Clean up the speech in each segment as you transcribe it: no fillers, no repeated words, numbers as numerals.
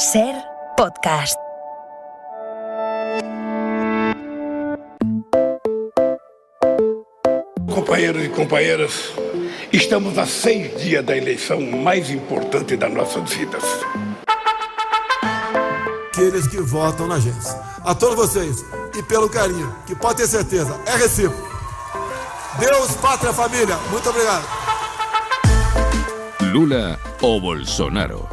Ser Podcast. Companheiros e companheiras, estamos a 6 dias da eleição mais importante das nossas vidas. Aqueles que votam na gente. A todos vocês, e pelo carinho, que pode ter certeza, é recíproco. Deus, pátria, família, muito obrigado. Lula o Bolsonaro.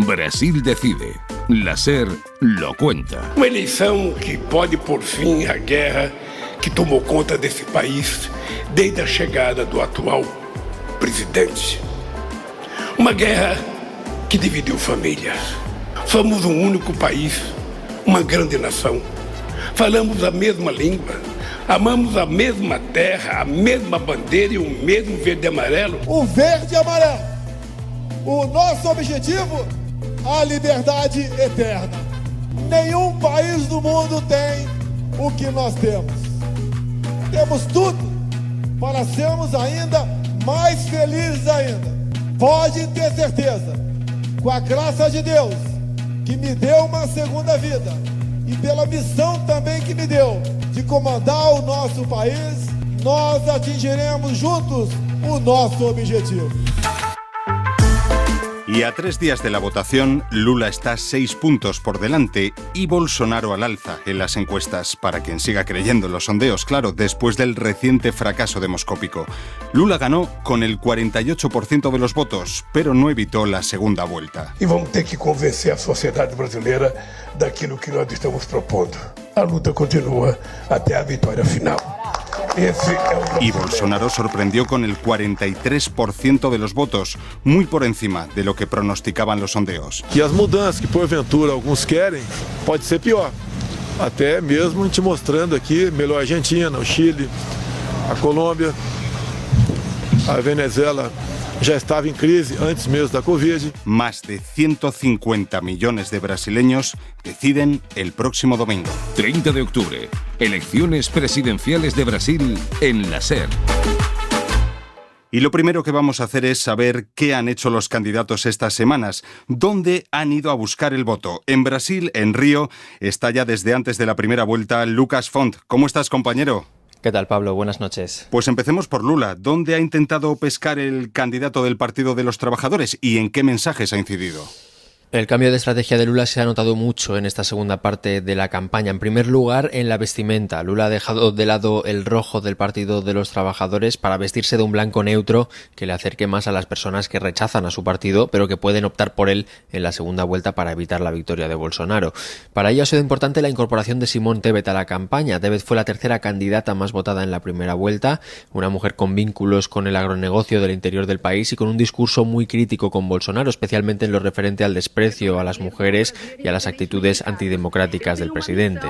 Brasil decide. La SER lo cuenta. Uma eleição que pode pôr fim à guerra que tomou conta desse país desde a chegada do atual presidente. Uma guerra que dividiu famílias. Somos um único país, uma grande nação. Falamos a mesma língua, amamos a mesma terra, a mesma bandeira e o mesmo verde e amarelo. O verde e amarelo. O nosso objetivo, a liberdade eterna. Nenhum país do mundo tem o que nós temos. Temos tudo para sermos ainda mais felizes ainda. Pode ter certeza, com a graça de Deus, que me deu uma segunda vida, e pela missão também que me deu de comandar o nosso país, nós atingiremos juntos o nosso objetivo. Y a 3 días de la votación, Lula está 6 puntos por delante y Bolsonaro al alza en las encuestas, para quien siga creyendo en los sondeos, claro, después del reciente fracaso demoscópico. Lula ganó con el 48% de los votos, pero no evitó la segunda vuelta. E vamos ter que convencer a sociedade brasileira daquilo que nós estamos propondo. A luta continua até a vitória final. Y Bolsonaro sorprendió con el 43% de los votos, muy por encima de lo que pronosticaban los sondeos. Que as mudanças que porventura alguns querem, pode ser pior. Até mesmo a gente mostrando aqui, melhor a Argentina, o Chile, a Colômbia, a Venezuela ya estaba en crisis antes mesmo da Covid. Más de 150 millones de brasileños deciden el próximo domingo. 30 de octubre. Elecciones presidenciales de Brasil en la SER. Y lo primero que vamos a hacer es saber qué han hecho los candidatos estas semanas, dónde han ido a buscar el voto. En Brasil, en Río, está ya desde antes de la primera vuelta Lucas Font. ¿Cómo estás, compañero? ¿Qué tal, Pablo? Buenas noches. Pues empecemos por Lula. ¿Dónde ha intentado pescar el candidato del Partido de los Trabajadores y en qué mensajes ha incidido? El cambio de estrategia de Lula se ha notado mucho en esta segunda parte de la campaña. En primer lugar, en la vestimenta. Lula ha dejado de lado el rojo del Partido de los Trabajadores para vestirse de un blanco neutro que le acerque más a las personas que rechazan a su partido, pero que pueden optar por él en la segunda vuelta para evitar la victoria de Bolsonaro. Para ello ha sido importante la incorporación de Simone Tebet a la campaña. Tebet fue la tercera candidata más votada en la primera vuelta, una mujer con vínculos con el agronegocio del interior del país y con un discurso muy crítico con Bolsonaro, especialmente en lo referente al desprecio a las mujeres y a las actitudes antidemocráticas del presidente.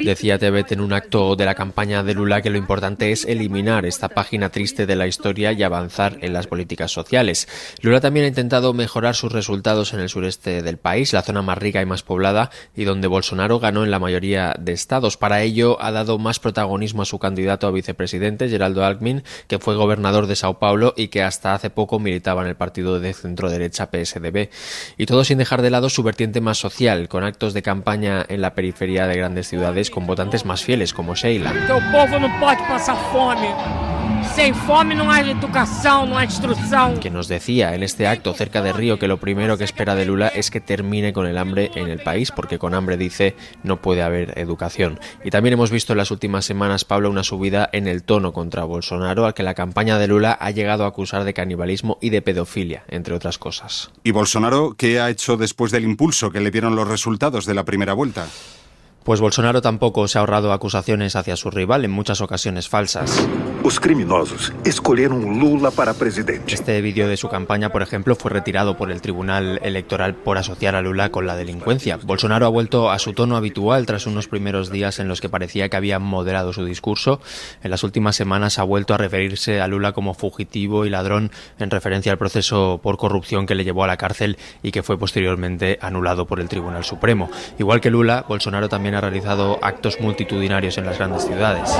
Decía Tebet en un acto de la campaña de Lula que lo importante es eliminar esta página triste de la historia y avanzar en las políticas sociales. Lula también ha intentado mejorar sus resultados en el sureste del país, la zona más rica y más poblada, y donde Bolsonaro ganó en la mayoría de estados. Para ello ha dado más protagonismo a su candidato a vicepresidente, Geraldo Alckmin, que fue gobernador de Sao Paulo y que hasta hace poco militaba en el partido de centro-derecha PSDB. Y todo sin dejar de lado su vertiente más social, con actos de campaña en la periferia de grandes ciudades con votantes más fieles, como Sheila. O povo no pode pasar fome. Sem fome no hay educación, no hay instrucción. Que nos decía en este acto cerca de Río que lo primero que espera de Lula es que termine con el hambre en el país, porque con hambre, dice, no puede haber educación. Y también hemos visto en las últimas semanas, Pablo, una subida en el tono contra Bolsonaro, al que la campaña de Lula ha llegado a acusar de canibalismo y de pedofilia, entre otras cosas. ¿Y Bolsonaro qué ha hecho después del impulso que le dieron los resultados de la primera vuelta? Pues Bolsonaro tampoco se ha ahorrado acusaciones hacia su rival, en muchas ocasiones falsas. Os criminosos escolheram Lula para presidente. Este vídeo de su campaña, por ejemplo, fue retirado por el Tribunal Electoral por asociar a Lula con la delincuencia. Bolsonaro ha vuelto a su tono habitual tras unos primeros días en los que parecía que había moderado su discurso. En las últimas semanas ha vuelto a referirse a Lula como fugitivo y ladrón, en referencia al proceso por corrupción que le llevó a la cárcel y que fue posteriormente anulado por el Tribunal Supremo. Igual que Lula, Bolsonaro también ha realizado actos multitudinarios en las grandes ciudades.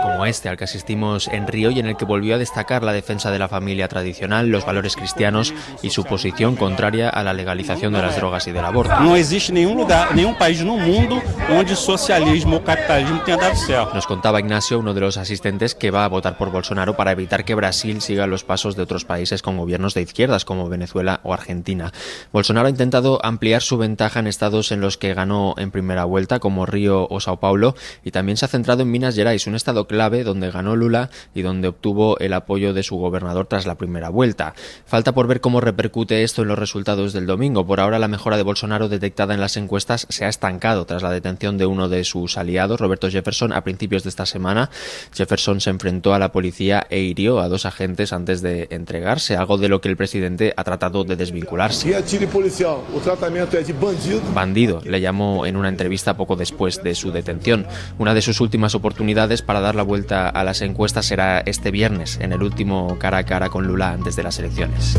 Como como este al que asistimos en Río y en el que volvió a destacar la defensa de la familia tradicional, los valores cristianos y su posición contraria a la legalización de las drogas y del aborto. No existe ningún país no mundo donde socialismo o capitalismo tenha dado certo. Nos contaba Ignacio, uno de los asistentes, que va a votar por Bolsonaro para evitar que Brasil siga los pasos de otros países con gobiernos de izquierdas como Venezuela o Argentina. Bolsonaro ha intentado ampliar su ventaja en estados en los que ganó en primera vuelta, como Río o Sao Paulo, y también se ha centrado en Minas Gerais, un estado clave donde ganó Lula y donde obtuvo el apoyo de su gobernador tras la primera vuelta. Falta por ver cómo repercute esto en los resultados del domingo. Por ahora, la mejora de Bolsonaro detectada en las encuestas se ha estancado tras la detención de uno de sus aliados, Roberto Jefferson, a principios de esta semana. Jefferson se enfrentó a la policía e hirió a 2 agentes antes de entregarse, algo de lo que el presidente ha tratado de desvincularse. Bandido, le llamó en una entrevista poco después de su detención. Una de sus últimas oportunidades para dar la vuelta a las encuestas será este viernes, en el último cara a cara con Lula antes de las elecciones.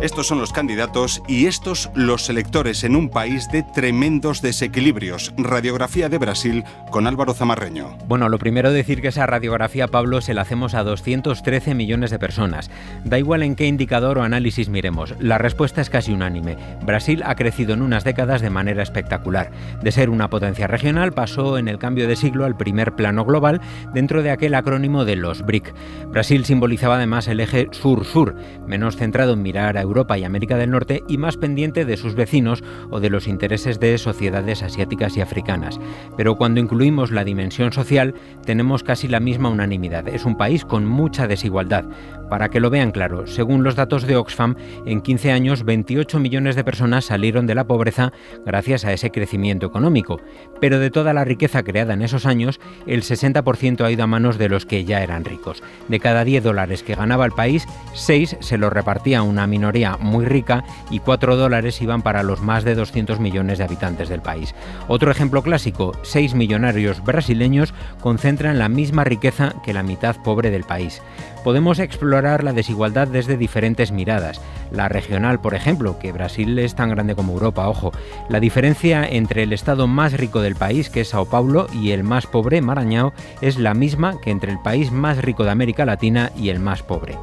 Estos son los candidatos y estos los electores en un país de tremendos desequilibrios. Radiografía de Brasil con Álvaro Zamarreño. Bueno, lo primero decir que esa radiografía, Pablo, se la hacemos a 213 millones de personas. Da igual en qué indicador o análisis miremos, la respuesta es casi unánime. Brasil ha crecido en unas décadas de manera espectacular. De ser una potencia regional pasó en el cambio de siglo al primer plano global dentro de aquel acrónimo de los BRIC. Brasil simbolizaba además el eje sur-sur, menos centrado en mirar a Europa y América del Norte y más pendiente de sus vecinos o de los intereses de sociedades asiáticas y africanas. Pero cuando incluimos la dimensión social, tenemos casi la misma unanimidad. Es un país con mucha desigualdad. Para que lo vean claro, según los datos de Oxfam, en 15 años 28 millones de personas salieron de la pobreza gracias a ese crecimiento económico. Pero de toda la riqueza creada en esos años, el 60% ha ido a manos de los que ya eran ricos. De cada $10 que ganaba el país, 6 se los repartía una minoría muy rica y $4 iban para los más de 200 millones de habitantes del país. Otro ejemplo clásico, 6 millonarios brasileños concentran la misma riqueza que la mitad pobre del país. Podemos explorar la desigualdad desde diferentes miradas. La regional, por ejemplo, que Brasil es tan grande como Europa, ojo. La diferencia entre el estado más rico del país, que es Sao Paulo, y el más pobre, Maranhão, es la misma que entre el país más rico de América Latina y el más pobre.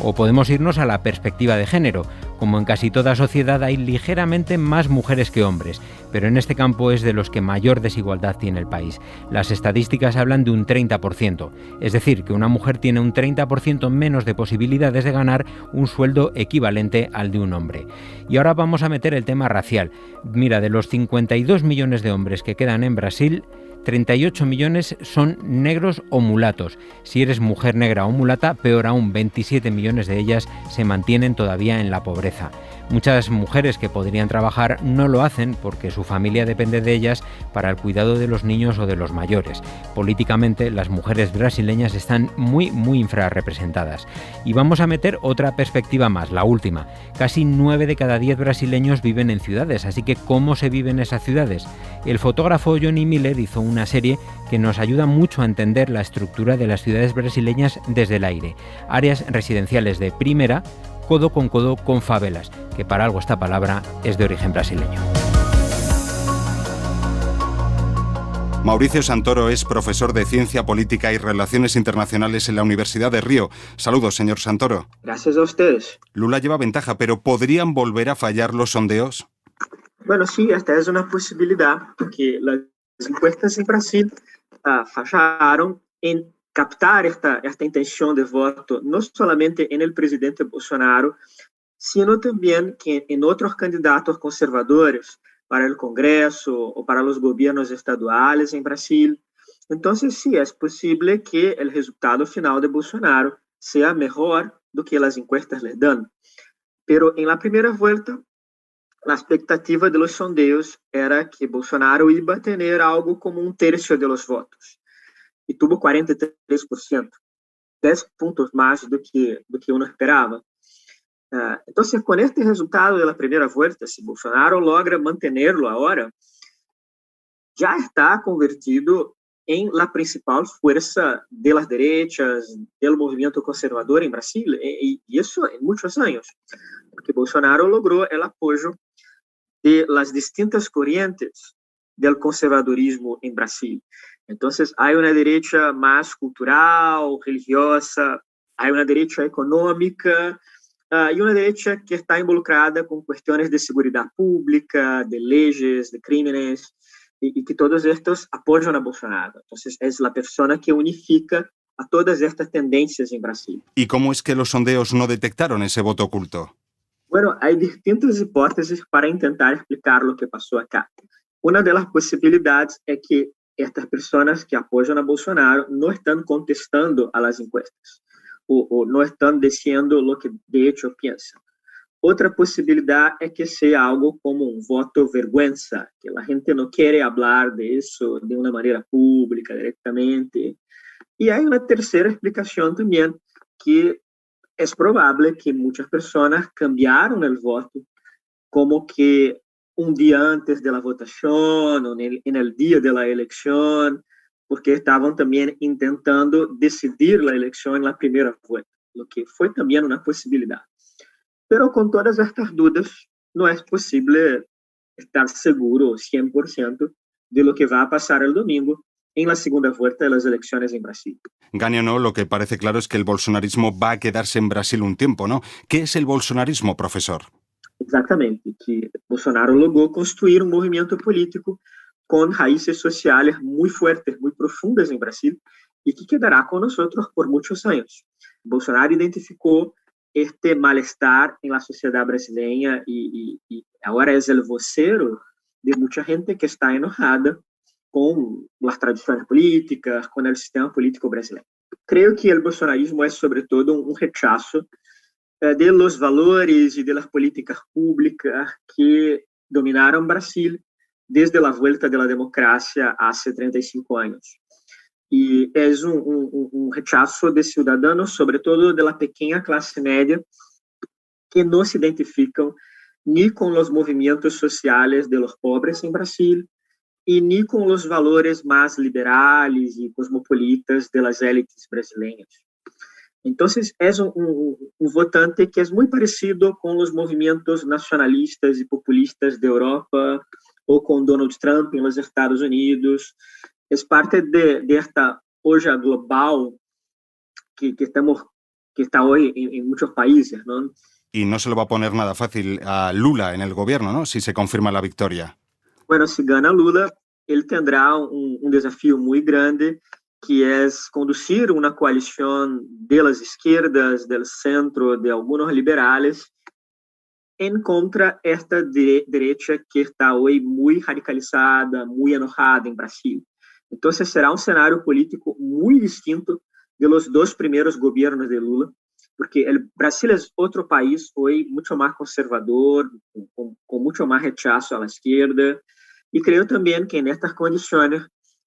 O podemos irnos a la perspectiva de género. Como en casi toda sociedad hay ligeramente más mujeres que hombres, pero en este campo es de los que mayor desigualdad tiene el país. Las estadísticas hablan de un 30%, es decir, que una mujer tiene un 30% menos de posibilidades de ganar un sueldo equivalente al de un hombre. Y ahora vamos a meter el tema racial. Mira, de los 52 millones de hombres que quedan en Brasil, 38 millones son negros o mulatos. Si eres mujer negra o mulata, peor aún, 27 millones de ellas se mantienen todavía en la pobreza. Muchas mujeres que podrían trabajar no lo hacen porque su familia depende de ellas para el cuidado de los niños o de los mayores. Políticamente, las mujeres brasileñas están muy infrarrepresentadas. Y vamos a meter otra perspectiva más, la última. Casi 9 de cada 10 brasileños viven en ciudades, así que ¿cómo se vive en esas ciudades? El fotógrafo Johnny Miller hizo una serie que nos ayuda mucho a entender la estructura de las ciudades brasileñas desde el aire. Áreas residenciales de primera, codo con favelas, que para algo esta palabra es de origen brasileño. Mauricio Santoro es profesor de Ciencia Política y Relaciones Internacionales en la Universidad de Río. Saludos, señor Santoro. Gracias a ustedes. Lula lleva ventaja, pero ¿podrían volver a fallar los sondeos? Bueno, sí, esta es una posibilidad, porque las encuestas en Brasil fallaron en captar esta intención de voto, no solamente en el presidente Bolsonaro, sino también que en otros candidatos conservadores para el Congreso o para los gobiernos estaduales en Brasil. Entonces, sí, es posible que el resultado final de Bolsonaro sea mejor do que las encuestas le dan. Pero en la primera vuelta, la expectativa de los sondeos era que Bolsonaro iba a tener algo como un tercio de los votos. Y tuvo 43%, 10 puntos más do que uno esperaba. Entonces, con este resultado de la primera vuelta, si Bolsonaro logra mantenerlo ahora, ya está convertido en la principal fuerza de las derechas, del movimiento conservador en Brasil, y eso en muchos años, porque Bolsonaro logró el apoyo de las distintas corrientes del conservadurismo en Brasil. Entonces hay una derecha más cultural, religiosa, hay una derecha económica y una derecha que está involucrada con cuestiones de seguridad pública, de leyes, de crímenes, y que todos estos apoyan a Bolsonaro. Entonces es la persona que unifica a todas estas tendencias en Brasil. ¿Y cómo es que los sondeos no detectaron ese voto oculto? Bueno, hay distintas hipótesis para intentar explicar lo que pasó acá. Una de las posibilidades es que estas personas que apoyan a Bolsonaro no están contestando a las encuestas o no están diciendo lo que de hecho piensan. Otra posibilidad es que sea algo como un voto vergüenza, que la gente no quiere hablar de eso de una manera pública directamente. Y hay una tercera explicación también, que es probable que muchas personas cambiaron el voto, como que un día antes de la votación o en el día de la elección, porque estaban también intentando decidir la elección en la primera vuelta, lo que fue también una posibilidad. Pero con todas estas dudas, no es posible estar seguro 100% de lo que va a pasar el domingo en la segunda vuelta de las elecciones en Brasil. Gane o no, lo que parece claro es que el bolsonarismo va a quedarse en Brasil un tiempo, ¿no? ¿Qué es el bolsonarismo, profesor? Exactamente, que Bolsonaro logró construir un movimiento político con raíces sociales muy fuertes, muy profundas en Brasil y que quedará con nosotros por muchos años. Bolsonaro identificó este malestar en la sociedad brasileña y ahora es el vocero de mucha gente que está enojada con las tradiciones políticas, con el sistema político brasileño. Creo que el bolsonarismo es sobre todo un rechazo de los valores y de las políticas públicas que dominaron Brasil desde la vuelta de la democracia hace 35 años. Y es un rechazo de ciudadanos, sobre todo de la pequeña clase media, que no se identifican ni con los movimientos sociales de los pobres en Brasil, y ni con los valores más liberales y cosmopolitas de las élites brasileñas. Entonces, es un votante que es muy parecido con los movimientos nacionalistas y populistas de Europa o con Donald Trump en los Estados Unidos. Es parte de esta olla global que está hoy en muchos países, ¿no? Y no se lo va a poner nada fácil a Lula en el gobierno, ¿no? Si se confirma la victoria. Bueno, si gana Lula, él tendrá un desafío muy grande, que es conducir una coalición de las izquierdas, del centro, de algunos liberales, en contra esta derecha que está hoy muy radicalizada, muy enojada en Brasil. Entonces será un escenario político muy distinto de los dos primeros gobiernos de Lula, porque el Brasil es otro país hoy mucho más conservador, con mucho más rechazo a la izquierda, y creo también que en estas condiciones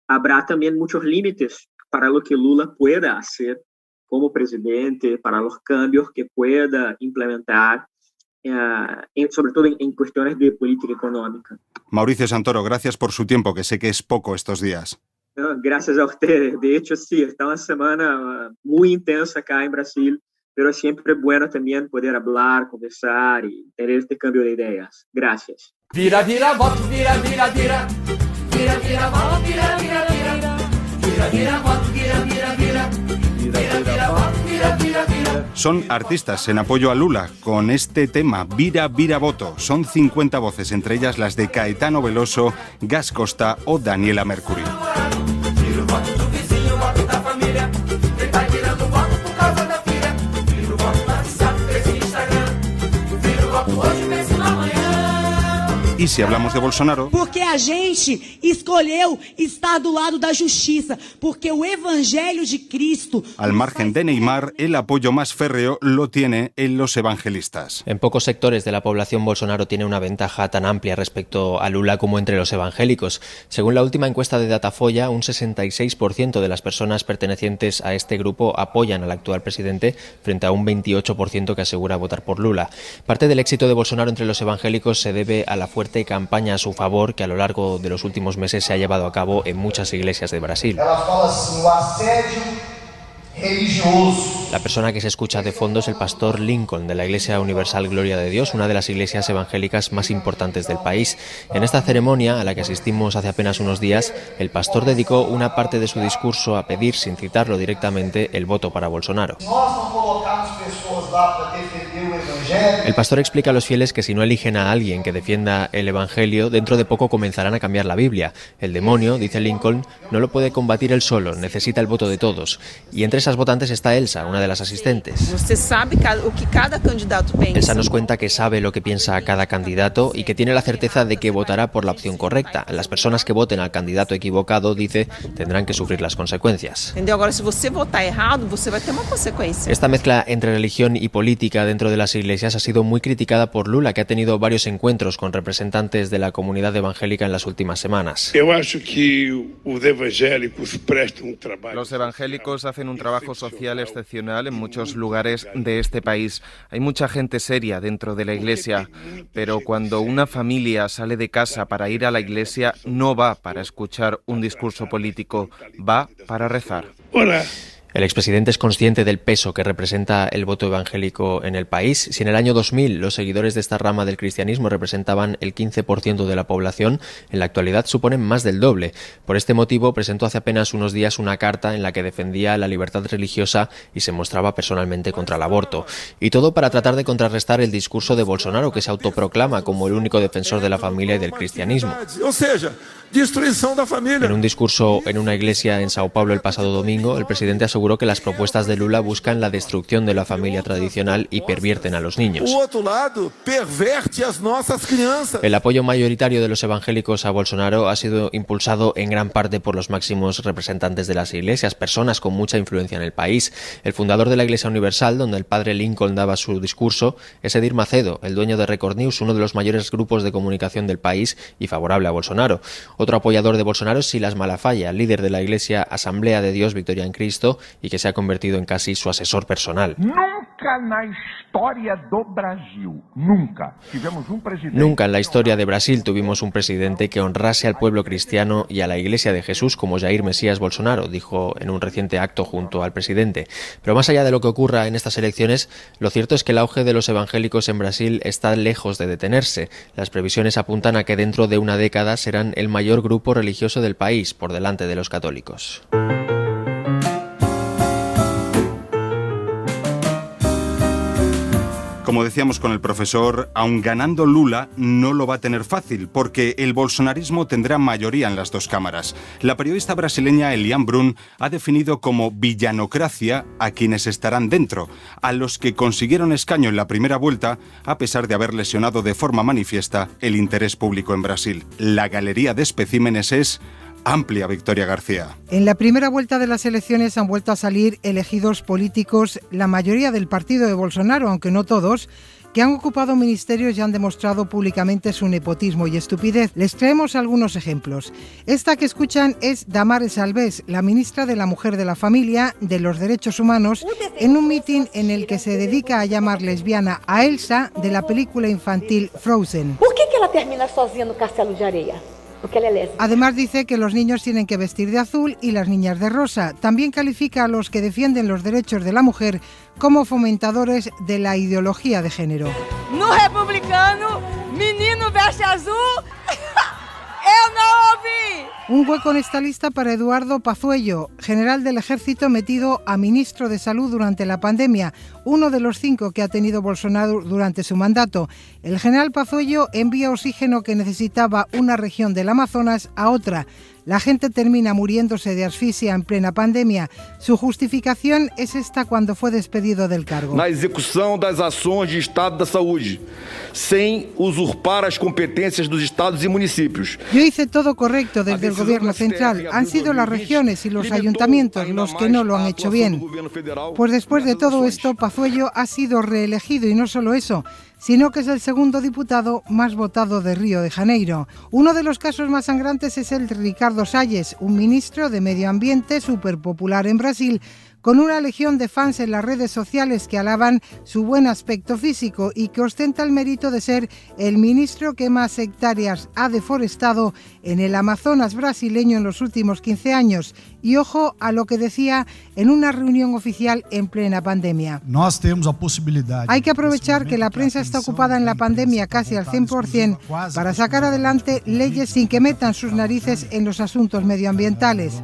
habrá también muchos límites para lo que Lula pueda hacer como presidente, para los cambios que pueda implementar, sobre todo en cuestiones de política económica. Mauricio Santoro, gracias por su tiempo, que sé que es poco estos días. Gracias a ustedes. De hecho, sí, está una semana muy intensa acá en Brasil, pero siempre es bueno también poder hablar, conversar y tener este cambio de ideas. Gracias. Vira, vira, voto, vira, vira, vira. Vira, vira, voto, vira, vira, vira. Vira, vira, voto, vira, vira, vira. Vira, vira, voto, vira, vira, vira. Son artistas en apoyo a Lula con este tema, Vira, vira, voto. Son 50 voces, entre ellas las de Caetano Veloso, Gas Costa o Daniela Mercury. Y si hablamos de Bolsonaro... Porque a gente escolheu estar do lado da justiça, porque o evangelho de Cristo... Al margen de Neymar, el apoyo más férreo lo tiene en los evangelistas. En pocos sectores de la población, Bolsonaro tiene una ventaja tan amplia respecto a Lula como entre los evangélicos. Según la última encuesta de Datafolla, un 66% de las personas pertenecientes a este grupo apoyan al actual presidente, frente a un 28% que asegura votar por Lula. Parte del éxito de Bolsonaro entre los evangélicos se debe a la fuerte campaña a su favor que a lo largo de los últimos meses se ha llevado a cabo en muchas iglesias de Brasil. Ela fala assim, o assédio La persona que se escucha de fondo es el pastor Lincoln de la Iglesia Universal Gloria de Dios, una de las iglesias evangélicas más importantes del país. En esta ceremonia, a la que asistimos hace apenas unos días, el pastor dedicó una parte de su discurso a pedir, sin citarlo directamente, el voto para Bolsonaro. El pastor explica a los fieles que si no eligen a alguien que defienda el Evangelio, dentro de poco comenzarán a cambiar la Biblia. El demonio, dice Lincoln, no lo puede combatir él solo, necesita el voto de todos. Y entre esas votantes está Elsa, una de las asistentes. Elsa nos cuenta que sabe lo que piensa cada candidato y que tiene la certeza de que votará por la opción correcta. Las personas que voten al candidato equivocado, dice, tendrán que sufrir las consecuencias. Esta mezcla entre religión y política dentro de las iglesias ha sido muy criticada por Lula, que ha tenido varios encuentros con representantes de la comunidad evangélica en las últimas semanas. Los evangélicos hacen un trabajo social excepcional en muchos lugares de este país. Hay mucha gente seria dentro de la iglesia, pero cuando una familia sale de casa para ir a la iglesia, no va para escuchar un discurso político, va para rezar. El expresidente es consciente del peso que representa el voto evangélico en el país. Si en el año 2000 los seguidores de esta rama del cristianismo representaban el 15% de la población, en la actualidad suponen más del doble. Por este motivo presentó hace apenas unos días una carta en la que defendía la libertad religiosa y se mostraba personalmente contra el aborto. Y todo para tratar de contrarrestar el discurso de Bolsonaro, que se autoproclama como el único defensor de la familia y del cristianismo. En un discurso en una iglesia en Sao Paulo el pasado domingo, el presidente aseguró que las propuestas de Lula buscan la destrucción de la familia tradicional y pervierten a los niños. El apoyo mayoritario de los evangélicos a Bolsonaro ha sido impulsado en gran parte por los máximos representantes de las iglesias, personas con mucha influencia en el país. El fundador de la Iglesia Universal, donde el padre Lincoln daba su discurso, es Edir Macedo, el dueño de Record News, uno de los mayores grupos de comunicación del país y favorable a Bolsonaro. Otro apoyador de Bolsonaro es Silas Malafaia, líder de la Iglesia Asamblea de Dios Victoria en Cristo y que se ha convertido en casi su asesor personal. Nunca en la historia de Brasil tuvimos un presidente que honrase al pueblo cristiano y a la Iglesia de Jesús como Jair Mesías Bolsonaro, dijo en un reciente acto junto al presidente. Pero más allá de lo que ocurra en estas elecciones, lo cierto es que el auge de los evangélicos en Brasil está lejos de detenerse. Las previsiones apuntan a que dentro de una década serán el mayor grupo religioso del país, por delante de los católicos. Como decíamos con el profesor, aun ganando Lula, no lo va a tener fácil, porque el bolsonarismo tendrá mayoría en las dos cámaras. La periodista brasileña Eliane Brum ha definido como villanocracia a quienes estarán dentro, a los que consiguieron escaño en la primera vuelta, a pesar de haber lesionado de forma manifiesta el interés público en Brasil. La galería de especímenes es amplia, Victoria García. En la primera vuelta de las elecciones han vuelto a salir elegidos políticos, la mayoría del partido de Bolsonaro, aunque no todos, que han ocupado ministerios y han demostrado públicamente su nepotismo y estupidez. Les traemos algunos ejemplos. Esta que escuchan es Damares Alves, la ministra de la Mujer, de la Familia, de los Derechos Humanos, en un mitin en el que se dedica a llamar lesbiana a Elsa de la película infantil Frozen. ¿Por qué ela termina sozinha no castelo de areia? Además dice que los niños tienen que vestir de azul y las niñas de rosa. También califica a los que defienden los derechos de la mujer como fomentadores de la ideología de género. No republicano, menino veste azul. Eu não ouvi. Un hueco en esta lista para Eduardo Pazuello, general del Ejército metido a ministro de Salud durante la pandemia, uno de los 5 que ha tenido Bolsonaro durante su mandato. El general Pazuello envía oxígeno que necesitaba una región del Amazonas a otra. La gente termina muriéndose de asfixia en plena pandemia. Su justificación es esta cuando fue despedido del cargo. Na execução das ações de Estado da Saúde, sem usurpar as competências dos estados y municipios. Yo hice todo correcto desde el gobierno central. Han sido las regiones y los ayuntamientos los que no lo han hecho bien. Pues después de todo esto, Pazuello ha sido reelegido y no solo eso, sino que es el segundo diputado más votado de Río de Janeiro. Uno de los casos más sangrantes es el de Ricardo Salles, un ministro de Medio Ambiente súper popular en Brasil, con una legión de fans en las redes sociales que alaban su buen aspecto físico y que ostenta el mérito de ser el ministro que más hectáreas ha deforestado en el Amazonas brasileño en los últimos 15 años. Y ojo a lo que decía en una reunión oficial en plena pandemia. Hay que aprovechar que la prensa está ocupada en la pandemia casi al 100% para sacar adelante leyes sin que metan sus narices en los asuntos medioambientales.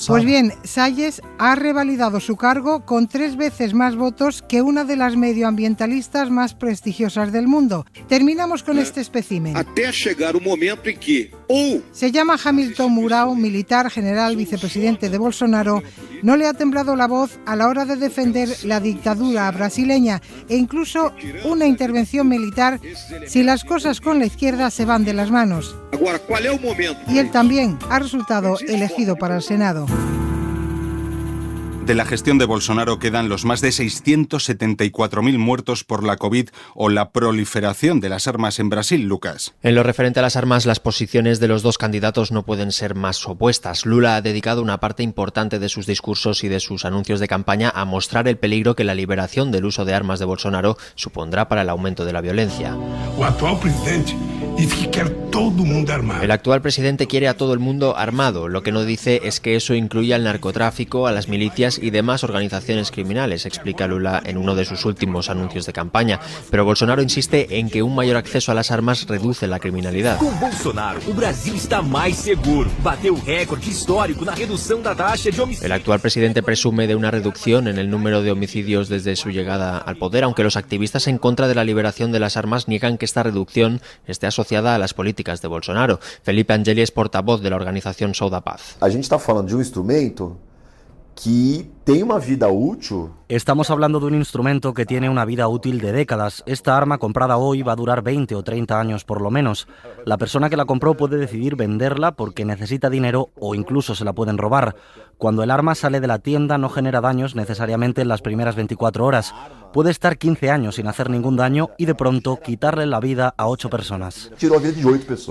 Pues bien, Salles ha revalidado su cargo con 3 veces más votos que una de las medioambientalistas más prestigiosas del mundo. Terminamos con este espécimen. Se llama Hamilton Mourão, militar, general, vicepresidente de Bolsonaro. No le ha temblado la voz a la hora de defender la dictadura brasileña e incluso una intervención militar si las cosas con la izquierda se van de las manos. Y él también ha resultado elegido para el Senado. De la gestión de Bolsonaro quedan los más de 674.000 muertos por la COVID o la proliferación de las armas en Brasil, Lucas. En lo referente a las armas, las posiciones de los dos candidatos no pueden ser más opuestas. Lula ha dedicado una parte importante de sus discursos y de sus anuncios de campaña a mostrar el peligro que la liberación del uso de armas de Bolsonaro supondrá para el aumento de la violencia. El actual presidente quiere a todo el mundo armado. Lo que no dice es que eso incluye al narcotráfico, a las milicias y demás organizaciones criminales, explica Lula en uno de sus últimos anuncios de campaña. Pero Bolsonaro insiste en que un mayor acceso a las armas reduce la criminalidad. Con Bolsonaro, o Brasil está más seguro. Bateu récord histórico na redução da taxa de homicidios. El actual presidente presume de una reducción en el número de homicidios desde su llegada al poder, aunque los activistas en contra de la liberación de las armas niegan que esta reducción esté asociada a las políticas de Bolsonaro. Felipe Angeli es portavoz de la organización Sou da Paz. A gente está falando de instrumento que tiene una vida útil. Estamos hablando de un instrumento que tiene una vida útil de décadas. Esta arma comprada hoy va a durar 20 o 30 años por lo menos. La persona que la compró puede decidir venderla porque necesita dinero o incluso se la pueden robar. Cuando el arma sale de la tienda no genera daños necesariamente en las primeras 24 horas. Puede estar 15 años sin hacer ningún daño y de pronto quitarle la vida a 8 personas.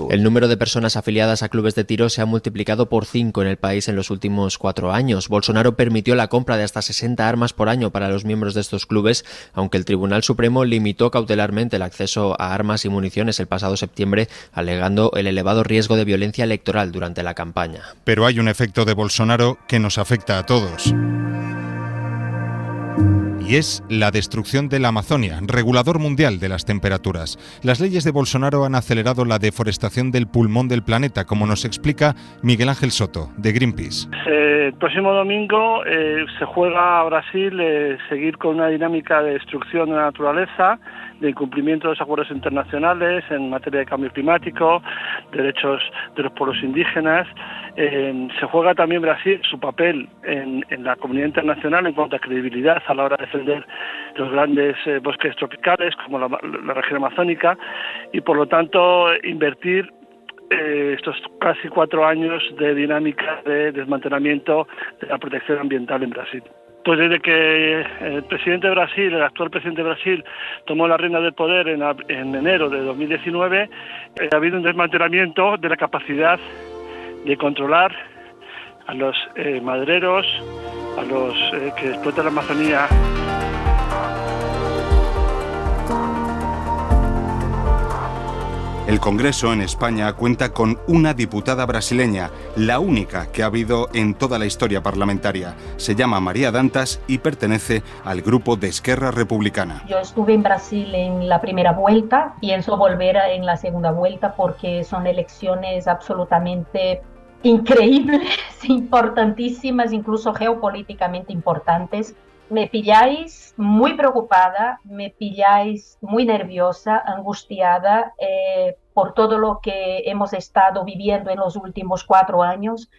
El número de personas afiliadas a clubes de tiro se ha multiplicado por 5 en el país en los últimos 4 años. Bolsonaro permitió la compra de hasta 60 armas por año para los miembros de estos clubes, aunque el Tribunal Supremo limitó cautelarmente el acceso a armas y municiones el pasado septiembre, alegando el elevado riesgo de violencia electoral durante la campaña. Pero hay un efecto de Bolsonaro que nos afecta a todos. Y es la destrucción de la Amazonia, regulador mundial de las temperaturas. Las leyes de Bolsonaro han acelerado la deforestación del pulmón del planeta, como nos explica Miguel Ángel Soto, de Greenpeace. El próximo domingo se juega a Brasil seguir con una dinámica de destrucción de la naturaleza, de incumplimiento de los acuerdos internacionales en materia de cambio climático, derechos de los pueblos indígenas. Se juega también Brasil su papel en la comunidad internacional en cuanto a credibilidad a la hora de defender los grandes bosques tropicales como la región amazónica y por lo tanto invertir estos casi 4 años de dinámica de desmantelamiento de la protección ambiental en Brasil. Pues desde que el presidente de Brasil, el actual presidente de Brasil, tomó la rienda del poder en enero de 2019, ha habido un desmantelamiento de la capacidad de controlar a los madereros, a los que explotan la Amazonía. El Congreso en España cuenta con una diputada brasileña, la única que ha habido en toda la historia parlamentaria. Se llama María Dantas y pertenece al grupo de Esquerra Republicana. Yo estuve en Brasil en la primera vuelta, pienso volver en la segunda vuelta porque son elecciones absolutamente increíbles, importantísimas, incluso geopolíticamente importantes. Me pilláis muy preocupada, me pilláis muy nerviosa, angustiada por todo lo que hemos estado viviendo en los últimos 4 años,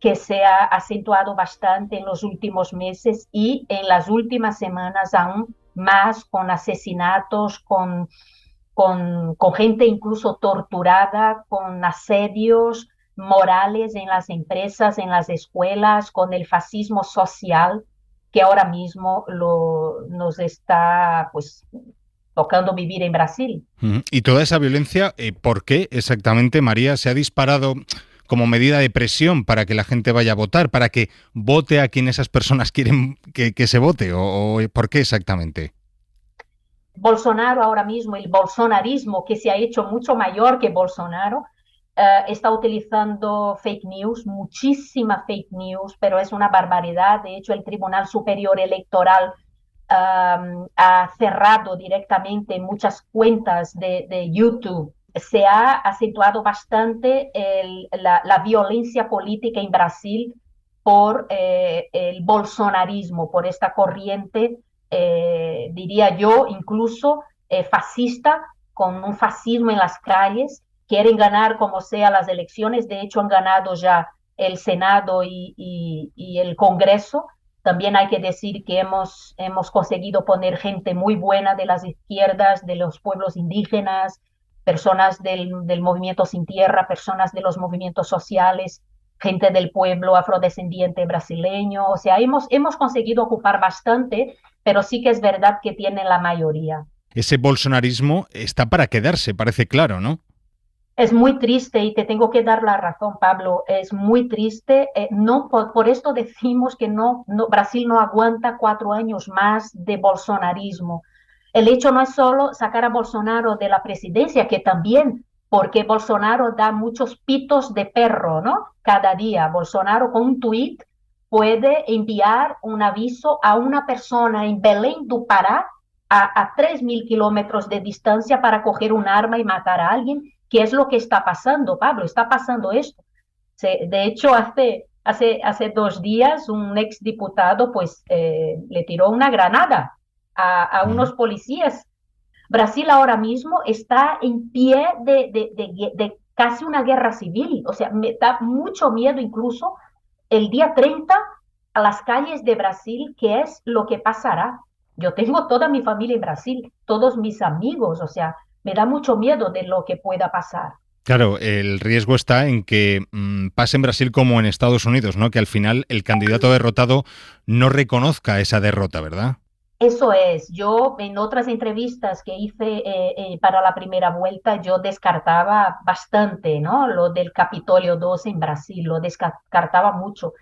que se ha acentuado bastante en los últimos meses y en las últimas semanas aún más, con asesinatos, con gente incluso torturada, con asedios morales en las empresas, en las escuelas, con el fascismo social que ahora mismo nos está tocando vivir en Brasil. Y toda esa violencia, ¿por qué exactamente, María, se ha disparado como medida de presión para que la gente vaya a votar, para que vote a quien esas personas quieren que se vote? ¿O por qué exactamente? Bolsonaro ahora mismo, el bolsonarismo, que se ha hecho mucho mayor que Bolsonaro, está utilizando fake news, muchísima fake news, pero es una barbaridad. De hecho, el Tribunal Superior Electoral ha cerrado directamente muchas cuentas de YouTube. Se ha acentuado bastante la violencia política en Brasil por el bolsonarismo, por esta corriente, diría yo, incluso fascista, con un fascismo en las calles. Quieren ganar como sea las elecciones. De hecho, han ganado ya el Senado y el Congreso. También hay que decir que hemos conseguido poner gente muy buena de las izquierdas, de los pueblos indígenas, personas del movimiento Sin Tierra, personas de los movimientos sociales, gente del pueblo afrodescendiente brasileño. O sea, hemos conseguido ocupar bastante, pero sí que es verdad que tienen la mayoría. Ese bolsonarismo está para quedarse, parece claro, ¿no? Es muy triste y te tengo que dar la razón, Pablo. Es muy triste. Por esto decimos que Brasil no aguanta 4 años más de bolsonarismo. El hecho no es solo sacar a Bolsonaro de la presidencia, que también, porque Bolsonaro da muchos pitos de perro, ¿no? Cada día. Bolsonaro con un tuit puede enviar un aviso a una persona en Belém do Pará a 3.000 kilómetros de distancia para coger un arma y matar a alguien. ¿Qué es lo que está pasando, Pablo? Está pasando esto. De hecho, hace 2 días un exdiputado pues, le tiró una granada a unos policías. Brasil ahora mismo está en pie de casi una guerra civil. O sea, me da mucho miedo incluso el día 30 a las calles de Brasil, qué es lo que pasará. Yo tengo toda mi familia en Brasil, todos mis amigos, o sea, me da mucho miedo de lo que pueda pasar. Claro, el riesgo está en que pase en Brasil como en Estados Unidos, ¿no? Que al final el candidato derrotado no reconozca esa derrota, ¿verdad? Eso es. Yo en otras entrevistas que hice para la primera vuelta, yo descartaba bastante, ¿no? Lo del Capitolio 2 en Brasil, lo descartaba mucho.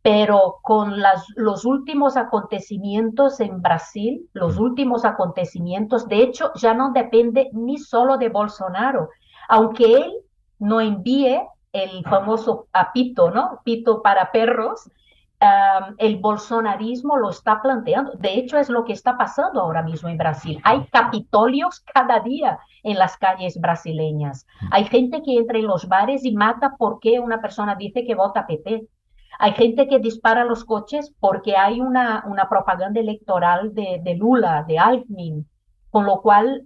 Pero con los últimos acontecimientos en Brasil, de hecho, ya no depende ni solo de Bolsonaro, aunque él no envíe el famoso apito, ¿no? Pito para perros, el bolsonarismo lo está planteando. De hecho, es lo que está pasando ahora mismo en Brasil. Hay capitolios cada día en las calles brasileñas. Hay gente que entra en los bares y mata porque una persona dice que vota PP. Hay gente que dispara los coches porque hay una propaganda electoral de Lula, de Alckmin, con lo cual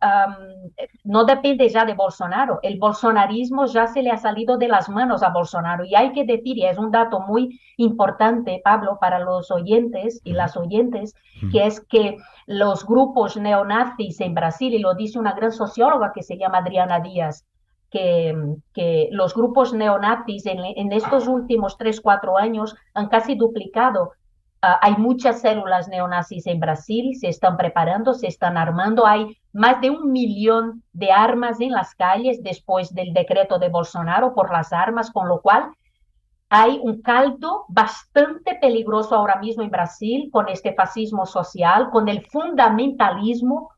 no depende ya de Bolsonaro. El bolsonarismo ya se le ha salido de las manos a Bolsonaro. Y hay que decir, y es un dato muy importante, Pablo, para los oyentes y las oyentes, que es que los grupos neonazis en Brasil, y lo dice una gran socióloga que se llama Adriana Díaz, que los grupos neonazis en estos últimos 3-4 años han casi duplicado. Hay muchas células neonazis en Brasil, se están preparando, se están armando. Hay más de 1 millón de armas en las calles después del decreto de Bolsonaro por las armas, con lo cual hay un caldo bastante peligroso ahora mismo en Brasil con este fascismo social, con el fundamentalismo,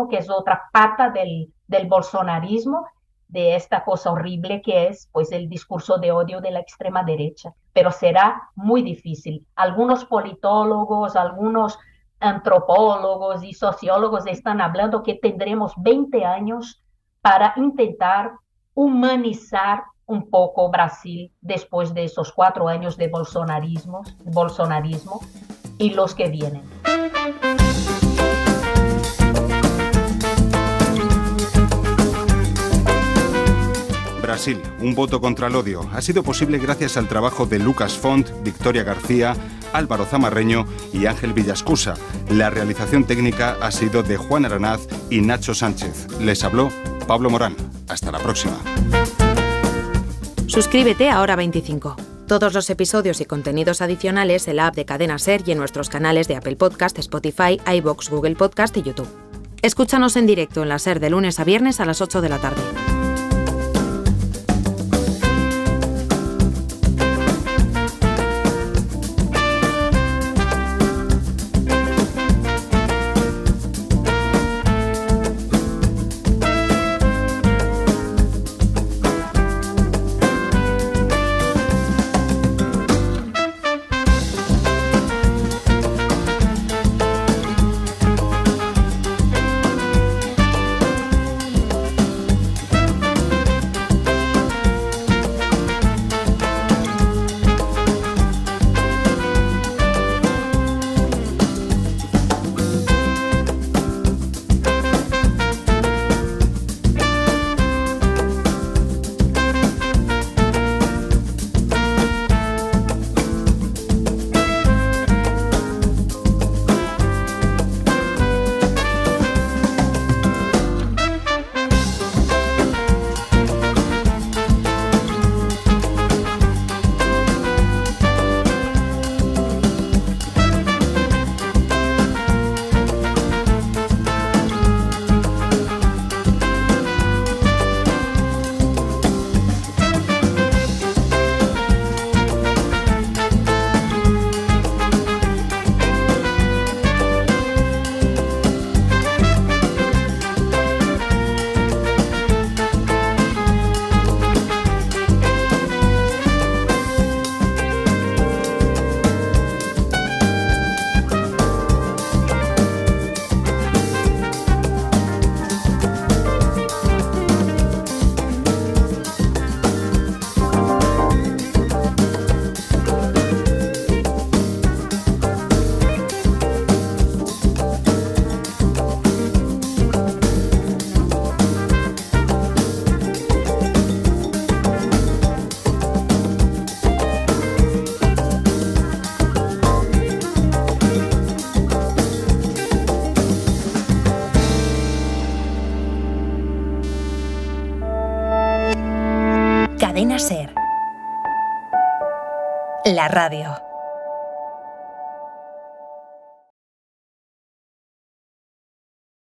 que es otra pata del bolsonarismo, de esta cosa horrible que es pues el discurso de odio de la extrema derecha. Pero será muy difícil. Algunos politólogos, algunos antropólogos y sociólogos están hablando que tendremos 20 años para intentar humanizar un poco Brasil después de esos 4 años de bolsonarismo y los que vienen. Brasil, un voto contra el odio, ha sido posible gracias al trabajo de Lucas Font, Victoria García, Álvaro Zamarreño y Ángel Villascusa. La realización técnica ha sido de Juan Aranaz y Nacho Sánchez. Les habló Pablo Morán. Hasta la próxima. Suscríbete a Hora 25. Todos los episodios y contenidos adicionales en la app de Cadena SER y en nuestros canales de Apple Podcast, Spotify, iVoox, Google Podcast y YouTube. Escúchanos en directo en la SER de lunes a viernes a las 8 de la tarde. Cadena SER. La radio.